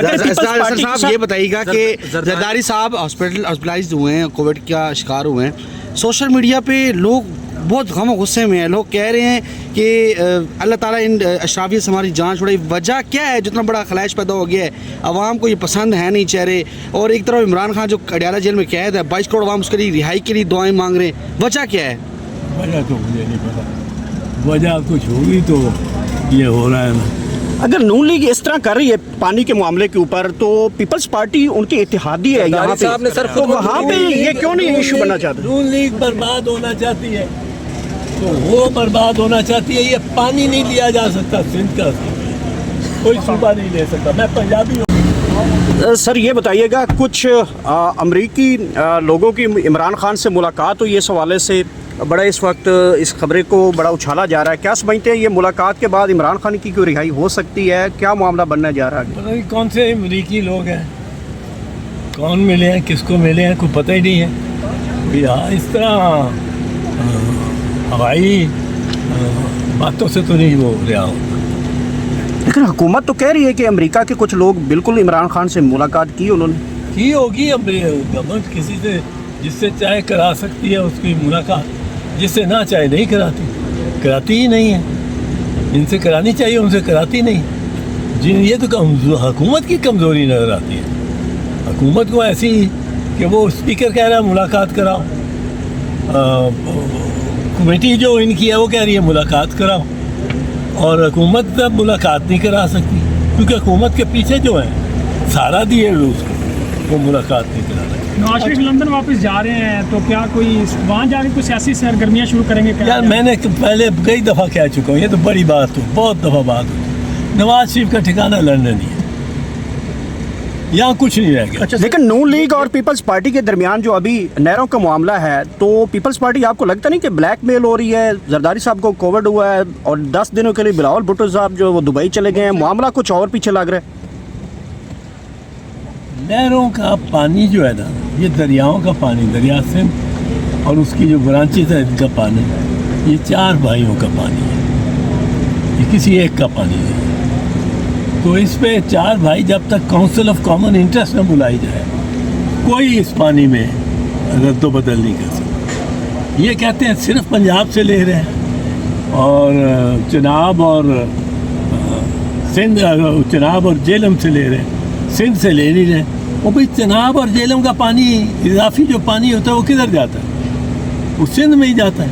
صاحب یہ بتائیے گا کہ زرداری صاحب ہاسپٹلائزڈ ہوئے ہیں، کووڈ کا شکار ہوئے ہیں، سوشل میڈیا پہ لوگ بہت غم و غصے میں ہیں، لوگ کہہ رہے ہیں کہ اللہ تعالیٰ ان اشرافیت سے ہماری جان چھوڑے. وجہ کیا ہے جتنا بڑا خلیش پیدا ہو گیا ہے؟ عوام کو یہ پسند ہے نہیں چہرے، اور ایک طرف عمران خان جو اڈیالہ جیل میں قید ہے، 22 کروڑ عوام اس کے لیے رہائی کے لیے دعائیں مانگ رہے ہیں. وجہ کیا ہے؟ وجہ تو مجھے نہیں پتا، وجہ کچھ ہوگی تو یہ ہو رہا ہے نا. اگر نون لیگ اس طرح کر رہی ہے پانی کے معاملے کے اوپر تو پیپلز پارٹی ان کی اتحادی ہے یہاں پہ، تو وہاں پہ یہ کیوں نہیں ایشو بننا چاہتے؟ نون لیگ برباد ہونا چاہتی ہے تو وہ برباد ہونا چاہتی ہے. یہ پانی نہیں لیا جا سکتا سندھ کا، کوئی صوبہ نہیں لے سکتا. میں پنجابی ہوں. سر یہ بتائیے گا، کچھ امریکی لوگوں کی عمران خان سے ملاقات ہوئی، اس حوالے سے بڑا اس وقت اس خبرے کو بڑا اچھالا جا رہا ہے. کیا سمجھتے ہیں یہ ملاقات کے بعد عمران خان کی کوئی رہائی ہو سکتی ہے؟ کیا معاملہ بننے جا رہا ہے؟ پتہ نہیں کون سے امریکی لوگ ہیں، کون ملے ہیں، کس کو ملے ہیں، کوئی پتہ ہی نہیں ہے. اس طرح ہوائی باتوں سے تو نہیں وہ رہا ہو. لیکن حکومت تو کہہ رہی ہے کہ امریکہ کے کچھ لوگ بالکل عمران خان سے ملاقات کی انہوں نے. کی ہوگی گورنمنٹ کسی سے جس سے چاہے کرا سکتی ہے اس کی ملاقات، جس سے نہ چاہے نہیں کراتی ہی نہیں ہے. ان سے کرانی چاہیے، ان سے کراتی نہیں. یہ تو حکومت کی کمزوری نظر آتی ہے. حکومت کو ایسی کہ وہ اسپیکر کہہ رہا ہے ملاقات کراؤ، کمیٹی جو ان کی ہے وہ کہہ رہی ہے ملاقات کراؤ، اور حکومت تب ملاقات نہیں کرا سکتی کیونکہ حکومت کے پیچھے جو ہیں سارا دیے روس کو، وہ ملاقات نہیں کرا سکتی. نواز شریف لندن واپس جا رہے ہیں تو کیا کوئی وہاں جا کے کوئی سیاسی سرگرمیاں شروع کریں گے؟ یار میں نے پہلے کئی دفعہ کہہ چکا ہوں، یہ تو بڑی بات ہو، بہت دفعہ بات ہو. نواز شریف کا ٹھکانہ لندن ہی ہے، یہاں کچھ نہیں رہ گیا. لیکن نون لیگ اور پیپلز پارٹی کے درمیان جو ابھی نہروں کا معاملہ ہے، تو پیپلز پارٹی آپ کو لگتا نہیں کہ بلیک میل ہو رہی ہے؟ زرداری صاحب کو کووڈ ہوا ہے اور 10 دنوں کے لیے بلاول بھٹو صاحب جو وہ دبئی چلے گئے ہیں، معاملہ کچھ اور پیچھے لگ رہا ہے. نہروں کا پانی جو ہے نا، یہ دریاؤں کا پانی، دریا سندھ اور اس کی جو برانچز ہے ان کا پانی، یہ 4 بھائیوں کا پانی ہے، یہ کسی ایک کا پانی نہیں. تو اس پہ 4 بھائی جب تک کونسل آف کامن انٹرسٹ نہ بلائی جائے، کوئی اس پانی میں رد و بدل نہیں کر سکتا. یہ کہتے ہیں صرف پنجاب سے لے رہے ہیں اور چناب اور سندھ، چناب اور جہلم سے لے رہے ہیں، سندھ سے لے نہیں رہے. وہ بھائی چناب اور جہلم کا پانی، اضافی جو پانی ہوتا ہے وہ کدھر جاتا ہے؟ وہ سندھ میں ہی جاتا ہے.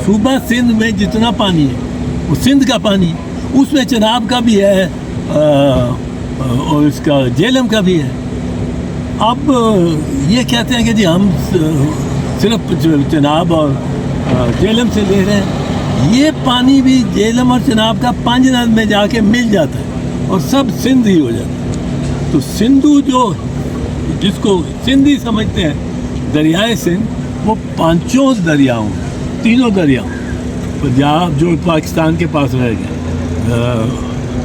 صوبہ سندھ میں جتنا پانی ہے وہ سندھ کا پانی ہے، اس میں چناب کا بھی ہے اور اس کا جہلم کا بھی ہے. اب یہ کہتے ہیں کہ جی ہم صرف چناب اور جہلم سے لے رہے ہیں. یہ پانی بھی جہلم اور چناب کا پانجناد میں جا کے مل جاتا ہے اور سب سندھ ہی ہو جاتا ہے. تو سندھو جو جس کو سندھی سمجھتے ہیں، دریائے سندھ، وہ 5 دریاؤں، 3 دریاؤں پنجاب جو پاکستان کے پاس رہ گئے،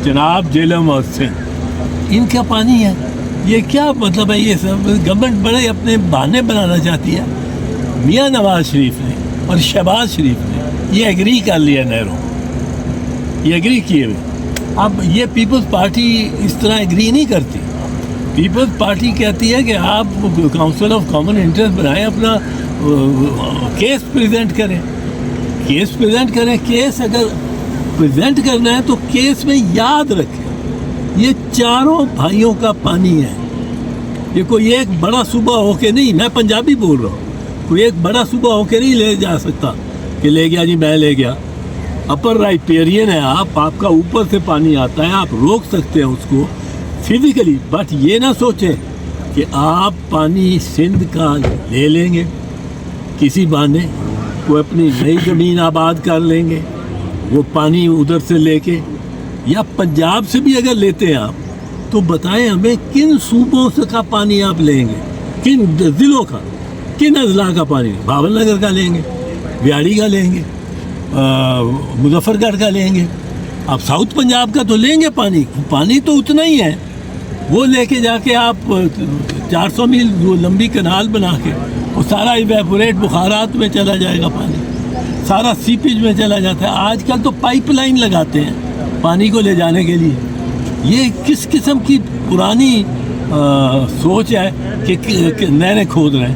چناب، جہلم اور سندھ، ان کا پانی ہے. یہ کیا مطلب ہے؟ یہ سب گورنمنٹ بڑے اپنے بہانے بنانا چاہتی ہے. میاں نواز شریف نے اور شہباز شریف نے یہ ایگری کر لیا، نہروں یہ ایگری کیے ہوئے. اب یہ پیپلز پارٹی اس طرح ایگری نہیں کرتی. پیپلز پارٹی کہتی ہے کہ آپ کونسل آف کامن انٹرسٹ بنائیں، اپنا کیس پریزنٹ کریں، کیس اگر پریزنٹ کرنا ہے تو کیس میں یاد رکھیں یہ 4 بھائیوں کا پانی ہے. یہ کوئی ایک بڑا صوبہ ہو کے نہیں، میں پنجابی بول رہا ہوں، کوئی ایک بڑا صوبہ ہو کے نہیں لے جا سکتا کہ لے گیا جی میں لے گیا. اپر رائپیرین ہے آپ کا اوپر سے پانی آتا ہے، آپ روک سکتے ہیں اس کو فزیکلی، بٹ یہ نہ سوچیں کہ آپ پانی سندھ کا لے لیں گے کسی بہانے، وہ اپنی نئی زمین آباد کر لیں گے وہ پانی ادھر سے لے کے، یا پنجاب سے بھی اگر لیتے ہیں آپ تو بتائیں ہمیں کن صوبوں سے کا پانی آپ لیں گے، کن ضلعوں کا، کن اضلاع کا پانی؟ بھاول نگر کا لیں گے، بیاڑی کا لیں گے، مظفر گڑھ کا لیں گے. آپ ساؤتھ پنجاب کا تو لیں گے پانی تو اتنا ہی ہے. وہ لے کے جا کے آپ 400 میل وہ لمبی کنال بنا کے وہ سارا ایویپوریٹ بخارات میں چلا جائے گا، پانی سارا سیپیج میں چلا جاتا ہے. آج کل تو پائپ لائن لگاتے ہیں پانی کو لے جانے کے لیے. یہ کس قسم کی پرانی سوچ ہے کہ نہریں کھود رہے ہیں.